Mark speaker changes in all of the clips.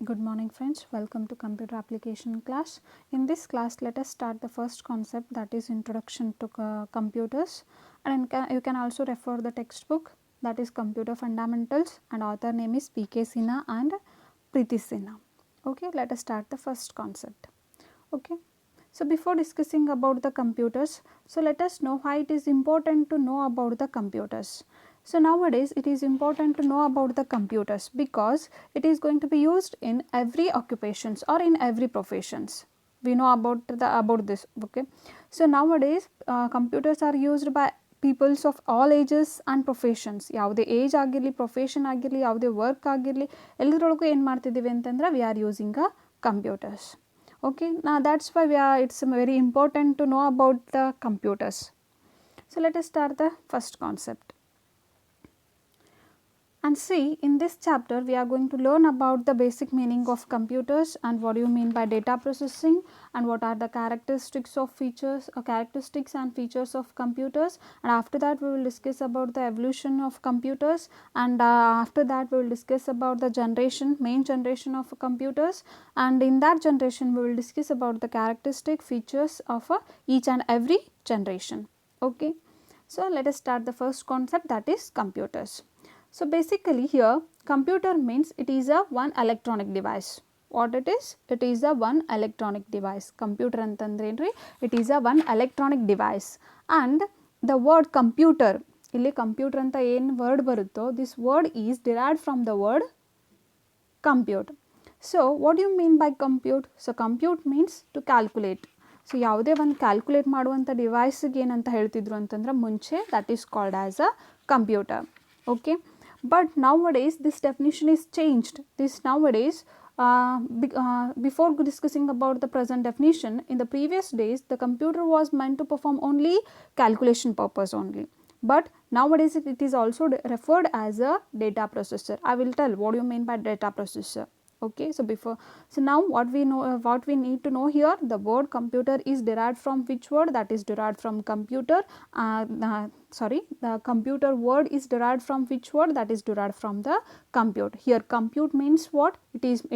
Speaker 1: Good morning friends, welcome to computer application class. In this class let us start the first concept, that is introduction to computers, and you can also refer the textbook, that is computer fundamentals, and author name is P.K. Sinha and Preeti Sinha. Okay, let us start the first concept. Okay. So, before discussing about the computers, so let us know why it is important to know about the computers. So, nowadays it is important to know about the computers because it is going to be used in every occupations or in every professions. We know about this. Okay. So, nowadays computers are used by peoples of all ages and professions. ಯಾವುದೇ age ಆಗಿರಲಿ, profession ಆಗಿರಲಿ, ಯಾವುದೇ work ಆಗಿರಲಿ, ಎಲ್ಲದರೊಳಗೂ ಏನು ಮಾಡ್ತಿದ್ದೀವಿ ಅಂತಂದ್ರೆ we are using a computers. Okay, now that's why it's very important to know about the computers. So let us start the first concept. And see, in this chapter we are going to learn about the basic meaning of computers and what do you mean by data processing and what are the characteristics and features of computers, and after that we will discuss about the evolution of computers, and after that we will discuss about the main generation of computers, and in that generation we will discuss about the characteristic features of each and every generation. Okay. So let us start the first concept, that is computers. So basically here computer means it is a one electronic device. What it is? It is a one electronic device. Computer antandre enri, it is a one electronic device, and the word computer, illi computer anta ಏನು word ಬರುತ್ತೋ, this word is derived from the word compute. So what do you mean by compute? So compute means to calculate. So ಯಾವುದೇ ಒಂದು calculate ಮಾಡುವಂಥ ಡಿವೈಸ್ಗೆ ಏನಂತ ಹೇಳ್ತಿದ್ರು ಅಂತಂದ್ರೆ ಮುಂಚೆ, that is called as a computer. Okay, but nowadays this definition is changed. Before discussing about the present definition, in the previous days the computer was meant to perform only calculation purpose only, but nowadays it is also referred as a data processor. I will tell what do you mean by data processor. Okay, so now what we need to know here, the word computer is derived from which word? That is derived from computer. The computer word is derived from which word? That is derived from the compute. Here compute means what?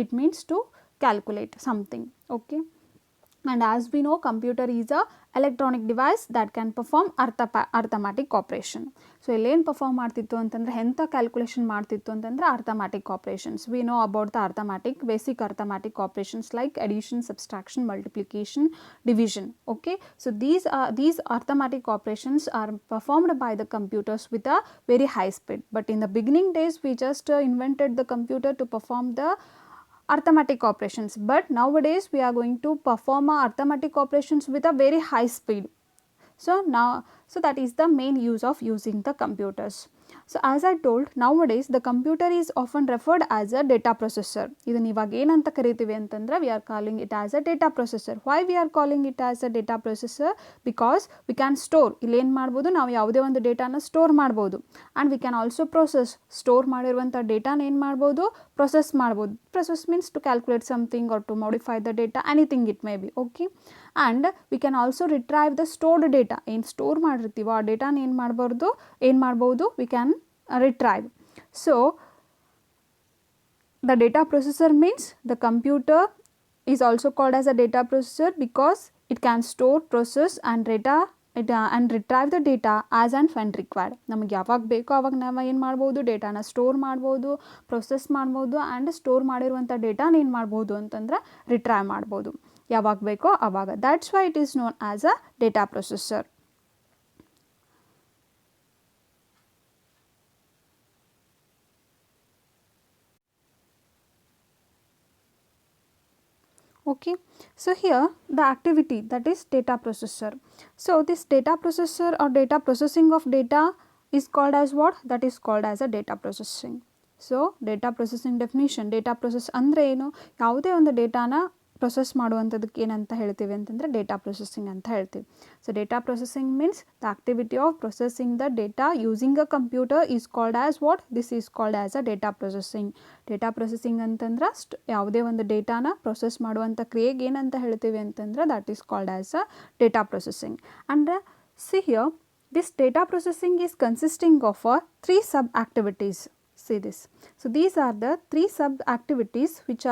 Speaker 1: It means to calculate something. Okay, and as we know computer is a electronic device that can perform arithmetic operation. So illen perform ಮಾಡ್ತಿತ್ತು ಅಂತಂದ್ರೆ ಎಂತ calculation ಮಾಡ್ತಿತ್ತು ಅಂತಂದ್ರೆ arithmetic operations. We know about the basic arithmetic operations like addition, subtraction, multiplication, division. Okay, so these arithmetic operations are performed by the computers with a very high speed, but in the beginning days we just invented the computer to perform the arithmetic operations, but nowadays we are going to perform arithmetic operations with a very high speed. So that is the main use of using the computers. So as I told, nowadays the computer is often referred as a data processor. ಇದನ್ನ ಇವಾಗ ಏನಂತ ಕರಿತೀವಿ ಅಂತಂದ್ರೆ we are calling it as a data processor. Why we are calling it as a data processor? Because we can store, ಇಲ್ಲಿ ಏನು ಮಾಡ್ಬೋದು, ನಾವು ಯಾವುದೇ ಒಂದು ಡೇಟಾನ ಸ್ಟೋರ್ ಮಾಡ್ಬೋದು, and we can also process, store ಮಾಡಿರುವಂಥ ಡೇಟಾನ ಏನು ಮಾಡ್ಬೋದು, process ಮಾಡ್ಬೋದು. Process means to calculate something or to modify the data, anything it may be. Okay, and we can also retrieve the stored data. ಏನು store ಮಾಡಿರ್ತೀವೋ ಆ ಡೇಟಾನ ಏನು ಮಾಡ್ಬೋದು, we can retrieve. So the data processor means the computer is also called as a data processor because it can store, process and retrieve the data as and when required. ನಮಗೆ ಯಾವಾಗ ಬೇಕೋ ಆವಾಗ ನಾವು ಏನು ಮಾಡ್ಬೋದು, ಡೇಟಾನ ಸ್ಟೋರ್ ಮಾಡ್ಬೋದು, process ಮಾಡ್ಬೋದು, and store ಮಾಡಿರುವಂಥ ಡೇಟಾನ ಏನು ಮಾಡ್ಬೋದು ಅಂತಂದ್ರೆ ರಿಟ್ರೈವ್ ಮಾಡ್ಬೋದು ಯಾವಾಗ ಬೇಕೋ ಆವಾಗ. that's why it is known as a data processor. Okay, so here the activity, that is data processor. So this data processor or data processing of data is called as what? That is called as a data processing. So data processing definition, data process ಅಂದರೆ ಏನು, ಯಾವುದೇ ಒಂದು ಡೇಟಾನ process ಮಾಡುವಂಥದ್ದಕ್ಕೆ ಏನಂತ ಹೇಳ್ತೀವಿ ಅಂತಂದರೆ data processing ಅಂತ ಹೇಳ್ತೀವಿ. So data processing means the activity of processing the data using a computer is called as what? This is called as a data processing. Data processing ಅಂತಂದ್ರೆ ಯಾವುದೇ ಒಂದು ಡೇಟಾನ ಪ್ರೊಸೆಸ್ ಮಾಡುವಂಥ ಕ್ರಿಯೆಗೆ ಏನಂತ ಹೇಳ್ತೀವಿ ಅಂತಂದ್ರೆ that is called as a data processing. And see here, this data processing is consisting of 3 sub activities. see this. So, these are the 3 sub activities which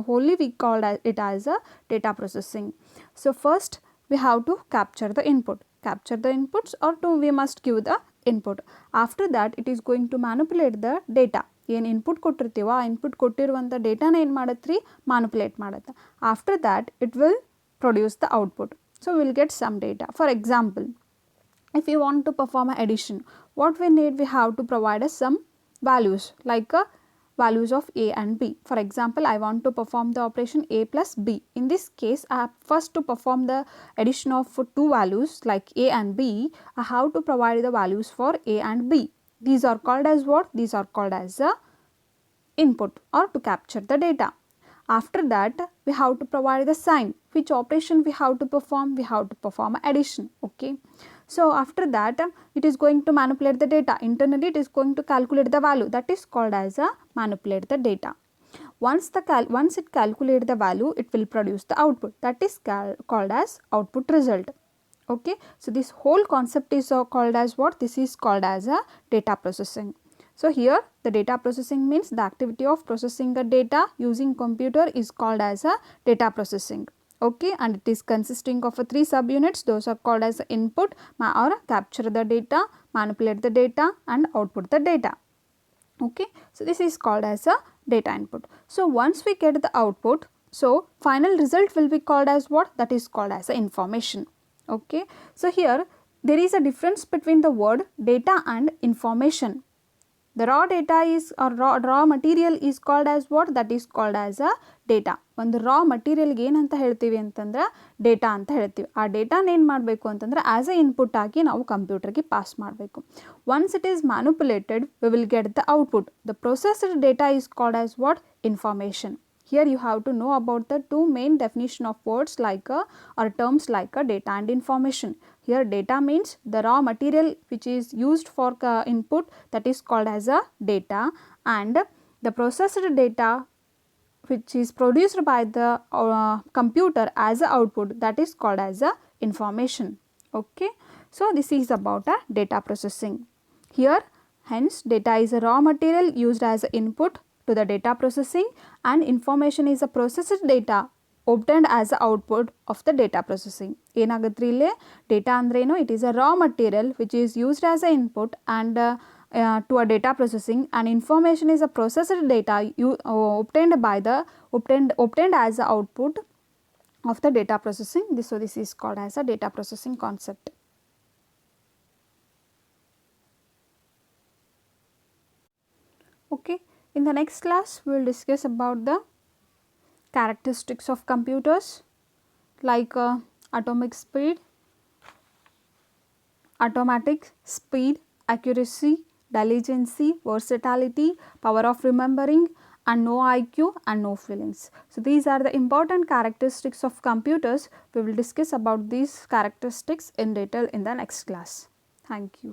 Speaker 1: wholly we called it as a data processing. So, first we have to capture the inputs, or we must give the input. After that it is going to manipulate the data. ಏನು input ಕೊಟ್ಟಿರ್ತೀವೋ ಆ input ಕೊಟ್ಟಿರುವಂಥ ಡೇಟಾನ ಏನು ಮಾಡುತ್ತೆ ರೀ, manipulate ಮಾಡುತ್ತೆ. After that it will produce the output. So will get some data. For example, if you want to perform an addition, what we need, we have to provide us some values like values of a and b. For example, I want to perform the operation a plus b. In this case, I have first to perform the addition of 2 values like a and b. I have to provide the values for a and b. These are called as what? These are called as the input, or to capture the data. After that we have to provide the sign. Which operation we have to perform? We have to perform addition. Okay. So after that it is going to manipulate the data. Internally it is going to calculate the value. That is called as a manipulate the data. Once it calculates the value, it will produce the output. That is called as output result. Okay. So this whole concept is called as what? This is called as a data processing. So here the data processing means the activity of processing the data using computer is called as a data processing. Okay, and it is consisting of 3 subunits. Those are called as input, or capture the data, manipulate the data, and output the data. Okay, so this is called as a data input. So once we get the output, so final result will be called as what? That is called as a information. Okay, so here there is a difference between the word data and information. The raw data is, or raw material is called as what? That is called as a data. ಒಂದು ರಾ ಮಟೀರಿಯಲ್ಗೆ ಏನಂತ ಹೇಳ್ತೀವಿ ಅಂತಂದ್ರೆ data ಅಂತ ಹೇಳ್ತೀವಿ. ಆ ಡೇಟಾನ ಏನು ಮಾಡಬೇಕು ಅಂತಂದರೆ ಆ್ಯಸ್ ಎ ಇನ್ಪುಟ್ ಆಗಿ ನಾವು ಕಂಪ್ಯೂಟರ್ಗೆ ಪಾಸ್ ಮಾಡಬೇಕು. Once it is manipulated we will get the output. The processed data is called as what? Information. Here you have to know about the 2 main definition of words like or terms like data and information. Here data means the raw material which is used for input, that is called as a data, and the processed data which is produced by the computer as a output, that is called as a information. Okay. So this is about a data processing. Here hence data is a raw material used as a input to the data processing, and information is a processed data obtained as a output of the data processing. ಏನಾಗುತ್ತೆ ಇಲ್ಲಿ data ಅಂದ್ರೇನು? It is a raw material which is used as a input and to a data processing, and information is a processed data obtained as the output of the data processing. So this is called as a data processing concept. Okay. In the next class we will discuss about the characteristics of computers like atomic speed, automatic speed, accuracy, diligency, versatility, power of remembering, and no IQ and no feelings. So these are the important characteristics of computers. We will discuss about these characteristics in detail in the next class. Thank you.